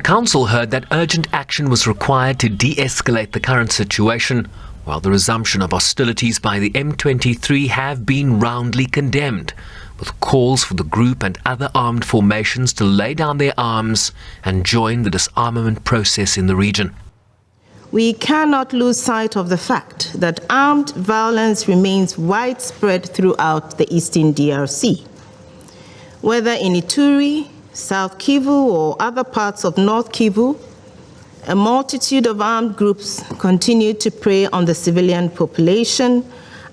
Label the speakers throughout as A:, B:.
A: Council heard that urgent action was required to de-escalate the current situation, while the resumption of hostilities by the M23 have been roundly condemned, with calls for the group and other armed formations to lay down their arms and join the disarmament process in the region.
B: We cannot lose sight of the fact that armed violence remains widespread throughout the eastern DRC. Whether in Ituri, South Kivu, or other parts of North Kivu, a multitude of armed groups continue to prey on the civilian population,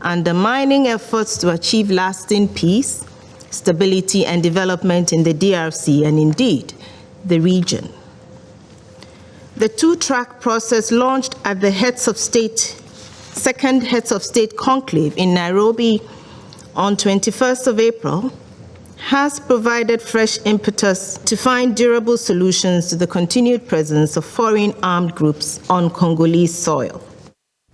B: undermining efforts to achieve lasting peace, stability, and development in the DRC and indeed the region. The two-track process launched at the second Heads of State conclave in Nairobi on 21st of April has provided fresh impetus to find durable solutions to the continued presence of foreign armed groups on Congolese soil.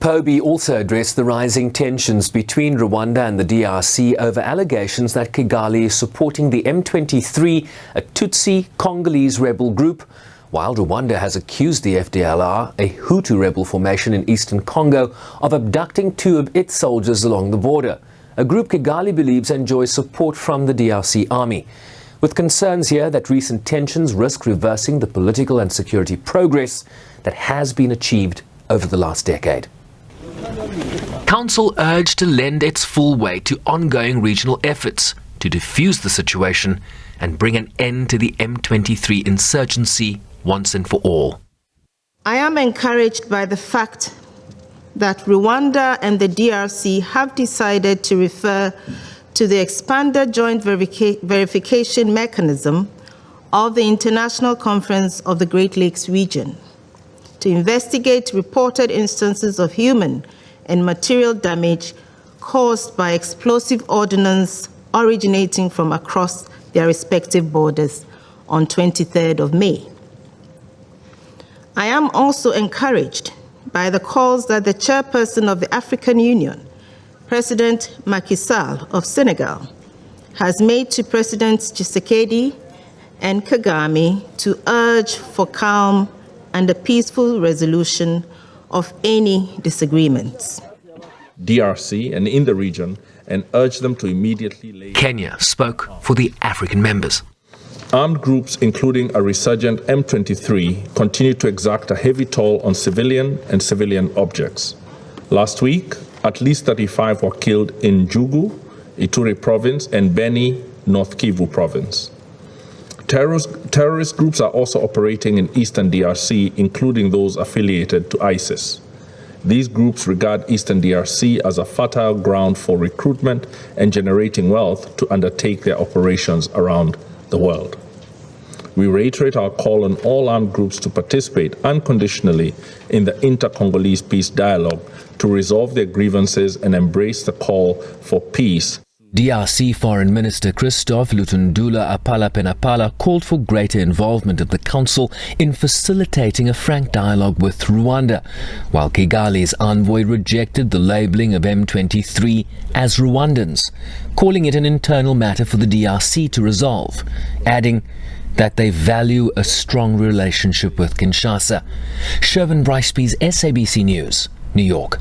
A: Pobi also addressed the rising tensions between Rwanda and the DRC over allegations that Kigali is supporting the M23, a Tutsi Congolese rebel group, while Rwanda has accused the FDLR, a Hutu rebel formation in eastern Congo, of abducting two of its soldiers along the border, a group Kigali believes enjoys support from the DRC army, with concerns here that recent tensions risk reversing the political and security progress that has been achieved over the last decade. Council urged to lend its full weight to ongoing regional efforts to defuse the situation and bring an end to the M23 insurgency once and for all.
B: I am encouraged by the fact that Rwanda and the DRC have decided to refer to the expanded joint verification mechanism of the International Conference of the Great Lakes region to investigate reported instances of human and material damage caused by explosive ordnance originating from across their respective borders on 23rd of May. I am also encouraged by the calls that the chairperson of the African Union, President Macky Sall of Senegal, has made to Presidents Tshisekedi and Kagame to urge for calm and a peaceful resolution of any disagreements.
C: DRC and in the region, and urge them to immediately lay...
A: Kenya spoke for the African members.
C: Armed groups, including a resurgent M23, continue to exact a heavy toll on civilian and civilian objects. Last week, at least 35 were killed in Jugu, Ituri province, and Beni, North Kivu province. Terrorist groups are also operating in eastern DRC, including those affiliated to ISIS. These groups regard eastern DRC as a fertile ground for recruitment and generating wealth to undertake their operations around the world. We reiterate our call on all armed groups to participate unconditionally in the inter-Congolese peace dialogue to resolve their grievances and embrace the call for peace.
A: DRC Foreign Minister Christophe Lutundula Apala-Penapala called for greater involvement of the Council in facilitating a frank dialogue with Rwanda, while Kigali's envoy rejected the labeling of M23 as Rwandans, calling it an internal matter for the DRC to resolve, adding that they value a strong relationship with Kinshasa. Shervin Bryceby's SABC News, New York.